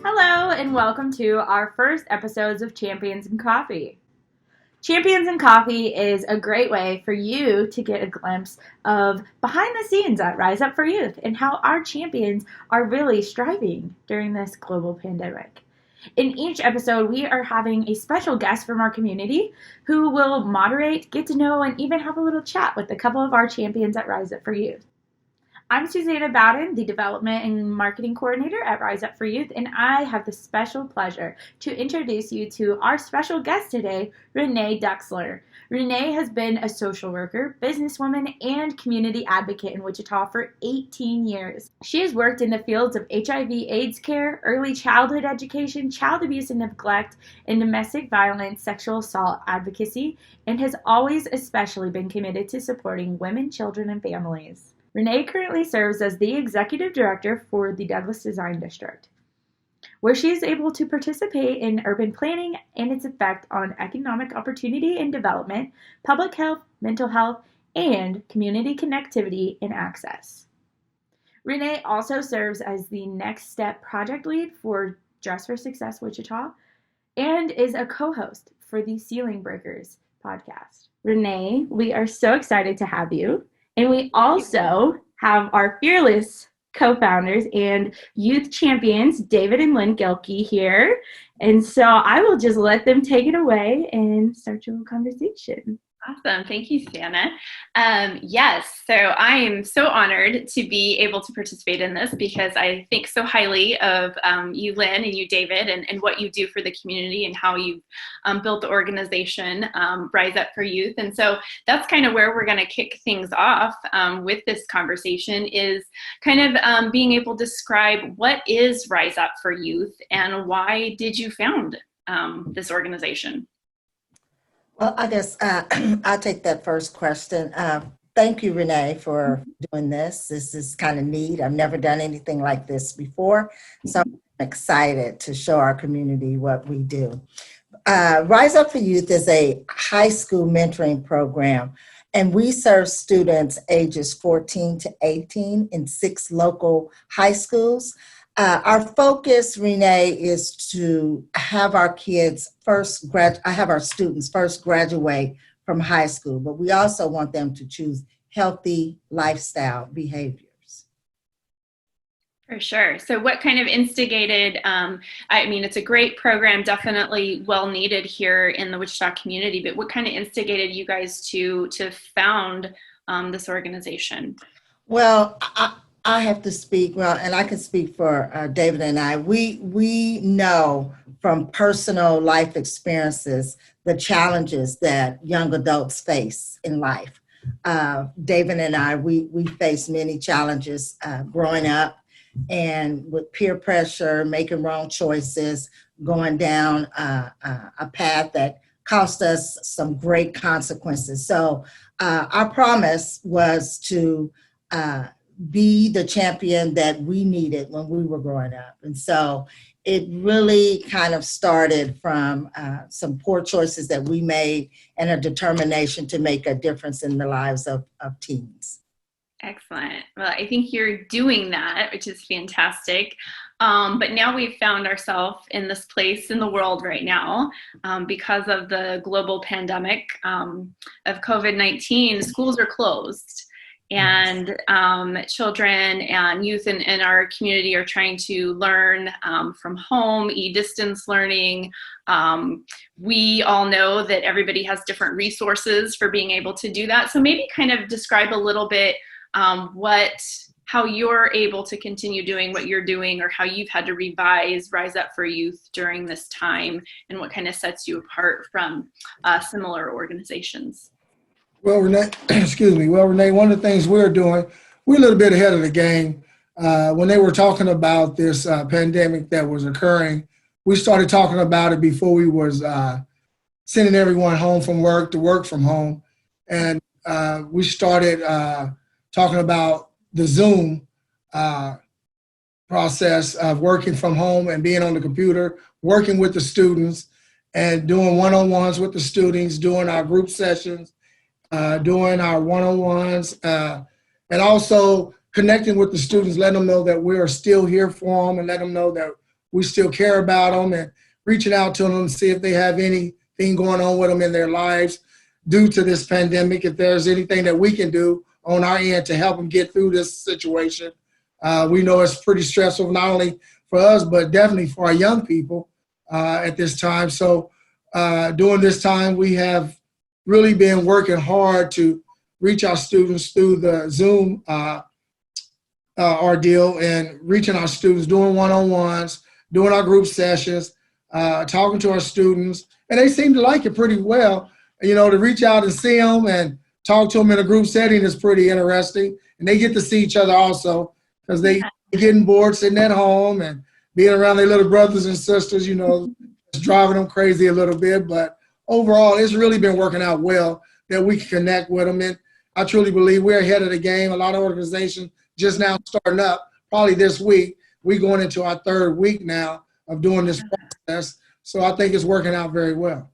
Hello, and welcome to our first episodes of Champions in Coffee. Champions in Coffee is a great way for you to get a glimpse of behind the scenes at Rise Up for Youth and how our champions are really striving during this global pandemic. In each episode, we are having a special guest from our community who will moderate, get to know, and even have a little chat with a couple of our champions at Rise Up for Youth. I'm Susanna Bowden, the Development and Marketing Coordinator at Rise Up for Youth, and I have the special pleasure to introduce you to our special guest today, Renee Duxler. Renee has been a social worker, businesswoman, and community advocate in Wichita for 18 years. She has worked in the fields of HIV/AIDS care, early childhood education, child abuse and neglect, and domestic violence, sexual assault advocacy, and has always especially been committed to supporting women, children, and families. Renee currently serves as the Executive Director for the Douglas Design District, where she is able to participate in urban planning and its effect on economic opportunity and development, public health, mental health, and community connectivity and access. Renee also serves as the Next Step Project Lead for Dress for Success-Wichita and is a co-host for the Ceiling Breakers podcast. Renee, we are so excited to have you. And we also have our fearless co-founders and youth champions, David and Lynn Gilkey, here. And so I will just let them take it away and start your conversation. Awesome. Thank you, Santa. Yes, so I am so honored to be able to participate in this because I think so highly of you, Lynn, and you, David, and what you do for the community and how you've built the organization, Rise Up for Youth. And so that's kind of where we're going to kick things off with this conversation is kind of being able to describe what is Rise Up for Youth and why did you found this organization? Well, I guess I'll take that first question. Thank you, Renee, for doing this. This is kind of neat. I've never done anything like this before, so I'm excited to show our community what we do. Rise Up for Youth is a high school mentoring program, and we serve students ages 14 to 18 in 6 local high schools. Our focus, Renee, is to have our students first graduate from high school, but we also want them to choose healthy lifestyle behaviors. For sure. So what kind of instigated, it's a great program, definitely well needed here in the Wichita community, but what kind of instigated you guys to found this organization? Well, I have to speak, and I can speak for David and I. We know from personal life experiences the challenges that young adults face in life. David and I, we face many challenges growing up and with peer pressure, making wrong choices, going down a path that cost us some great consequences. So our promise was to be the champion that we needed when we were growing up. And so it really kind of started from some poor choices that we made and a determination to make a difference in the lives of teens. Excellent. Well, I think you're doing that, which is fantastic. But now we've found ourselves in this place in the world right now because of the global pandemic of COVID-19. Schools are closed. And children and youth in our community are trying to learn from home, distance learning. We all know that everybody has different resources for being able to do that. So maybe kind of describe a little bit how you're able to continue doing what you're doing or how you've had to Rise Up for Youth during this time and what kind of sets you apart from similar organizations. Well, Renee, Renee, one of the things we're doing, we're a little bit ahead of the game. When they were talking about this pandemic that was occurring, we started talking about it before we was sending everyone home from work to work from home. And we started talking about the Zoom process of working from home and being on the computer, working with the students and doing one-on-ones with the students, doing our group sessions, doing our one-on-ones, and also connecting with the students, letting them know that we are still here for them and let them know that we still care about them and reaching out to them to see if they have anything going on with them in their lives due to this pandemic, if there's anything that we can do on our end to help them get through this situation. We know it's pretty stressful, not only for us, but definitely for our young people at this time. So during this time, we have really been working hard to reach our students through the Zoom ordeal and reaching our students, doing one-on-ones, doing our group sessions, talking to our students. And they seem to like it pretty well. You know, to reach out and see them and talk to them in a group setting is pretty interesting. And they get to see each other also because they getting bored sitting at home and being around their little brothers and sisters, you know, it's driving them crazy a little bit. But overall, it's really been working out well that we can connect with them. And I truly believe we're ahead of the game. A lot of organizations just now starting up, probably this week. We're going into our third week now of doing this process. So I think it's working out very well.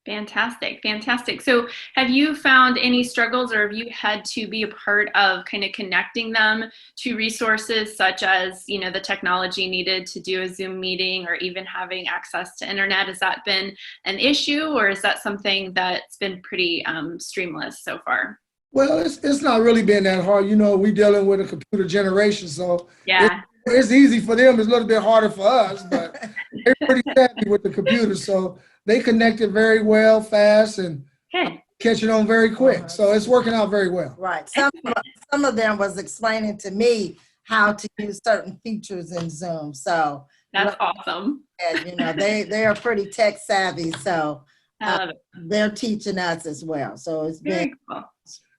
Fantastic. Fantastic. So have you found any struggles, or have you had to be a part of kind of connecting them to resources such as, you know, the technology needed to do a Zoom meeting or even having access to internet? Has that been an issue, or is that something that's been pretty streamless so far? Well, it's not really been that hard. You know, we're dealing with a computer generation, so yeah, it's easy for them. It's a little bit harder for us, but they're pretty savvy with the computer. So they connected very well, fast, and catching on very quick. So it's working out very well. Right. Some of them was explaining to me how to use certain features in Zoom. So that's awesome. And, you know, they are pretty tech savvy. So they're teaching us as well. So it's very been cool.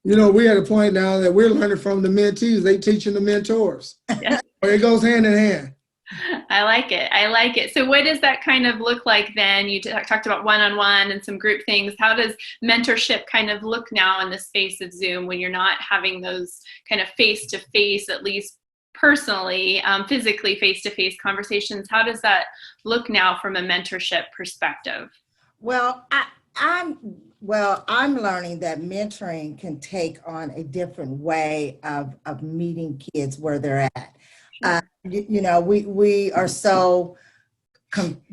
You know, we're at a point now that we're learning from the mentees. They teaching the mentors. Yes. It goes hand in hand. I like it. I like it. So what does that kind of look like then? You talked about one-on-one and some group things. How does mentorship kind of look now in the space of Zoom when you're not having those kind of face-to-face, at least personally, physically face-to-face conversations? How does that look now from a mentorship perspective? Well, I'm learning that mentoring can take on a different way of meeting kids where they're at. You know, we are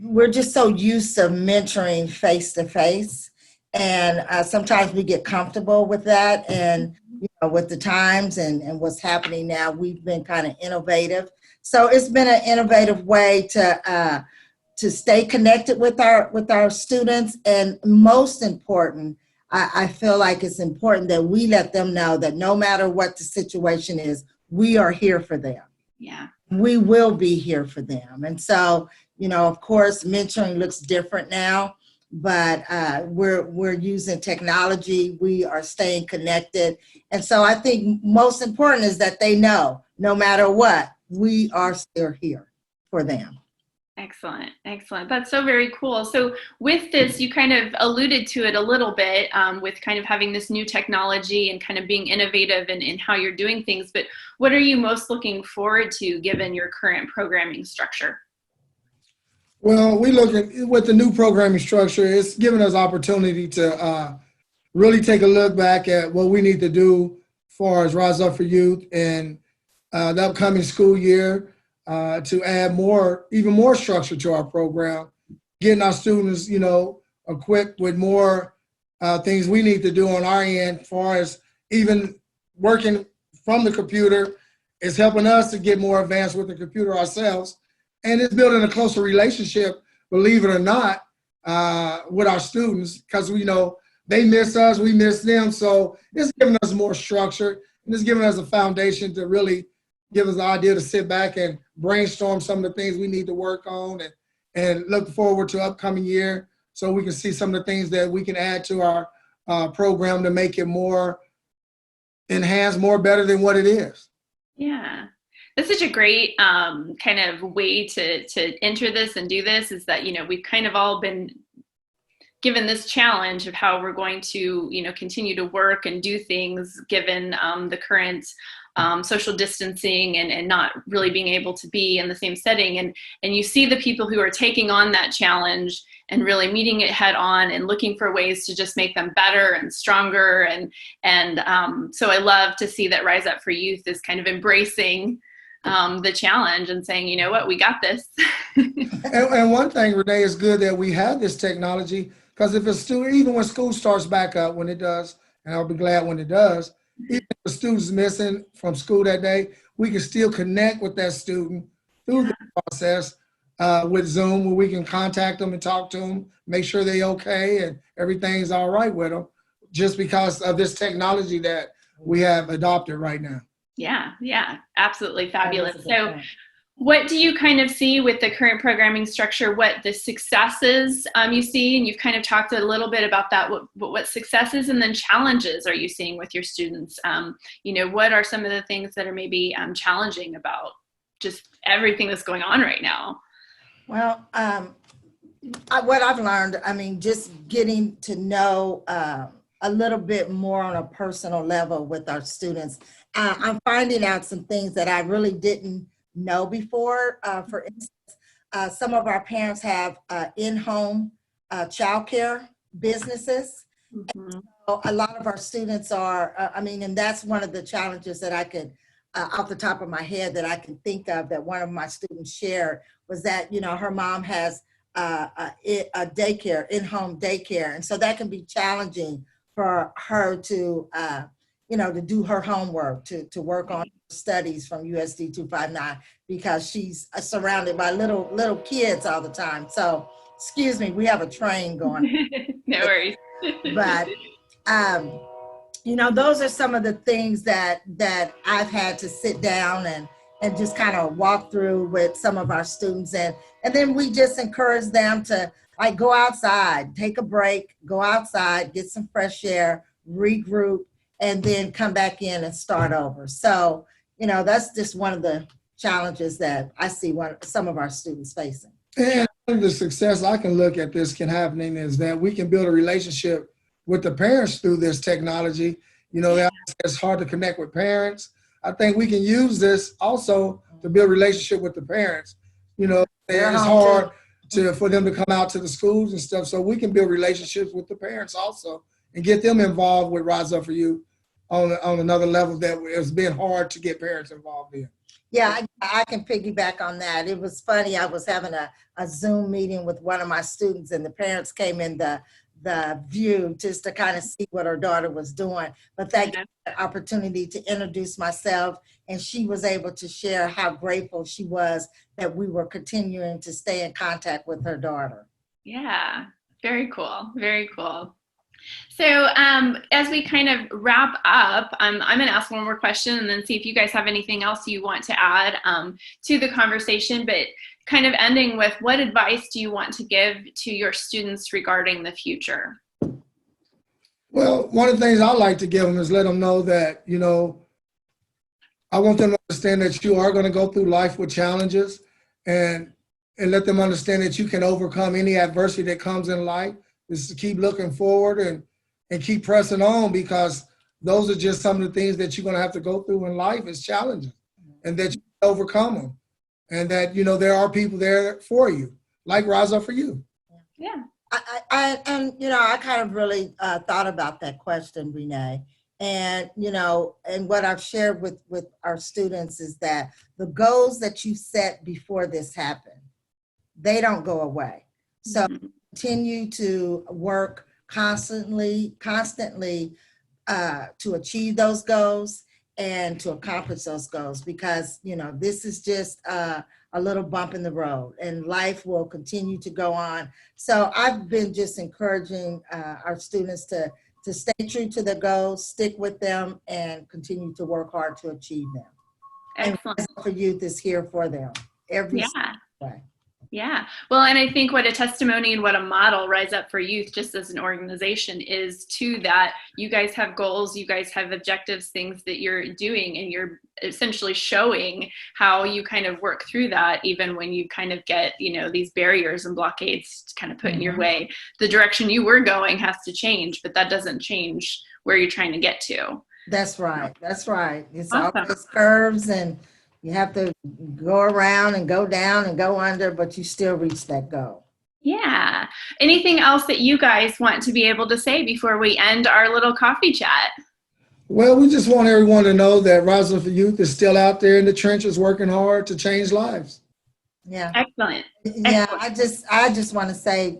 we're just so used to mentoring face to face, and sometimes we get comfortable with that. And you know, with the times and what's happening now, we've been kind of innovative. So it's been an innovative way to stay connected with our students, and most important, I feel like it's important that we let them know that no matter what the situation is, we are here for them. Yeah. We will be here for them. And so, you know, of course, mentoring looks different now, but we're using technology. We are staying connected. And so I think most important is that they know no matter what, we are still here for them. Excellent. Excellent. That's so very cool. So with this, you kind of alluded to it a little bit with kind of having this new technology and kind of being innovative in how you're doing things. But what are you most looking forward to given your current programming structure? Well, we look at with the new programming structure, it's given us opportunity to really take a look back at what we need to do as far as Rise Up for Youth and the upcoming school year. To add even more structure to our program, getting our students, you know, equipped with more things we need to do on our end, as far as even working from the computer is helping us to get more advanced with the computer ourselves. And it's building a closer relationship, believe it or not, with our students, because we know they miss us, we miss them. So it's giving us more structure, and it's giving us a foundation to really give us the idea to sit back and brainstorm some of the things we need to work on and look forward to upcoming year so we can see some of the things that we can add to our program to make it more enhanced, more better than what it is. Yeah. That's such a great kind of way to enter this and do this, is that, you know, we've kind of all been given this challenge of how we're going to, you know, continue to work and do things given the current social distancing and not really being able to be in the same setting. And you see the people who are taking on that challenge and really meeting it head on and looking for ways to just make them better and stronger. And so I love to see that Rise Up for Youth is kind of embracing the challenge and saying, you know what, we got this. And one thing, Renee, is good that we have this technology, because if a student, even when school starts back up, when it does, and I'll be glad when it does, even if a student's missing from school that day, we can still connect with that student through the process with Zoom, where we can contact them and talk to them, make sure they're okay and everything's all right with them, just because of this technology that we have adopted right now. Yeah, absolutely fabulous. So what do you kind of see with the current programming structure? What the successes you see, and you've kind of talked a little bit about that, what successes and then challenges are you seeing with your students? What are some of the things that are maybe challenging about just everything that's going on right now? Well, what I've learned, just getting to know a little bit more on a personal level with our students. I'm finding out some things that I really didn't know before. For instance, some of our parents have in-home childcare businesses. Mm-hmm. So a lot of our students are, and that's one of the challenges that I could, off the top of my head, that I can think of, that one of my students shared was that, her mom has a daycare, in-home daycare. And so that can be challenging for her to, to do her homework, to work on studies from USD 259, because she's surrounded by little kids all the time. So, excuse me, we have a train going. No worries. But, those are some of the things that I've had to sit down and just kind of walk through with some of our students. And then we just encourage them to go outside, take a break, go outside, get some fresh air, regroup, and then come back in and start over. So, that's just one of the challenges that I see some of our students facing. And the success I can look at this can happening is that we can build a relationship with the parents through this technology. It's hard to connect with parents. I think we can use this also to build a relationship with the parents. It's hard for them to come out to the schools and stuff. So we can build relationships with the parents also and get them involved with Rise Up For You on another level that it's been hard to get parents involved in. Yeah, I can piggyback on that. It was funny. I was having a Zoom meeting with one of my students, and the parents came in the view just to kind of see what her daughter was doing. But that gave me the opportunity to introduce myself, and she was able to share how grateful she was that we were continuing to stay in contact with her daughter. Yeah, very cool. Very cool. So as we kind of wrap up, I'm going to ask one more question and then see if you guys have anything else you want to add to the conversation, but kind of ending with, what advice do you want to give to your students regarding the future? Well, one of the things I like to give them is let them know that, I want them to understand that you are going to go through life with challenges, and let them understand that you can overcome any adversity that comes in life. Is to keep looking forward and keep pressing on, because those are just some of the things that you're going to have to go through in life as challenges, and that you can overcome them, and that, there are people there for you, like Rise Up For You. Yeah. I kind of really thought about that question, Renee. And, and what I've shared with our students is that the goals that you set before this happened, they don't go away. So continue to work constantly to achieve those goals and to accomplish those goals, because, this is just a little bump in the road, and life will continue to go on. So I've been just encouraging our students to stay true to their goals, stick with them, and continue to work hard to achieve them. Excellent. And Rise Up For Youth is here for them every single way. Yeah. Well, and I think what a testimony and what a model Rise Up For Youth, just as an organization, is to that. You guys have goals, you guys have objectives, things that you're doing, and you're essentially showing how you kind of work through that, even when you kind of get, these barriers and blockades kind of put in your way. The direction you were going has to change, but that doesn't change where you're trying to get to. That's right. That's right. It's Awesome. always curves, and you have to go around and go down and go under, but you still reach that goal. Yeah. Anything else that you guys want to be able to say before we end our little coffee chat? Well, we just want everyone to know that Rise Up for Youth is still out there in the trenches working hard to change lives. Yeah. Excellent. Yeah, Excellent. I just want to say,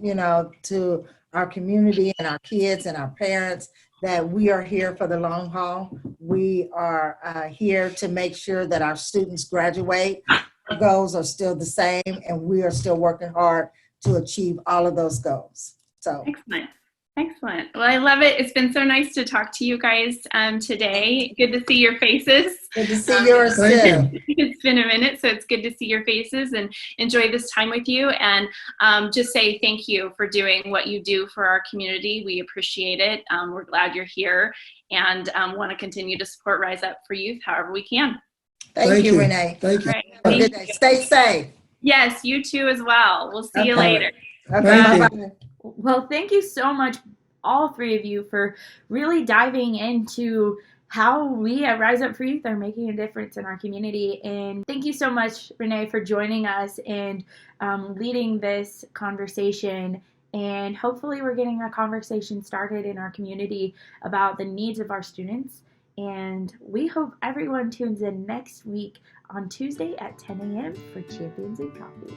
to our community and our kids and our parents that we are here for the long haul. We are here to make sure that our students graduate. Our goals are still the same, and we are still working hard to achieve all of those goals. So Excellent. Excellent. Well, I love it. It's been so nice to talk to you guys today. Good to see your faces. good to see yours Thank too. you. It's been a minute, so it's good to see your faces and enjoy this time with you. And just say thank you for doing what you do for our community. We appreciate it. We're glad you're here and want to continue to support Rise Up for Youth however we can. Thank you, Renee. Thank you. All right. Have a Thank good day. you. Stay safe. Yes, you too as well. We'll see you Okay. later. Okay, Thank you. bye-bye. Well, thank you so much, all three of you, for really diving into how we at Rise Up for Youth are making a difference in our community. And thank you so much, Renee, for joining us and leading this conversation. And hopefully we're getting a conversation started in our community about the needs of our students. And we hope everyone tunes in next week on Tuesday at 10 a.m. for Champions in Coffee.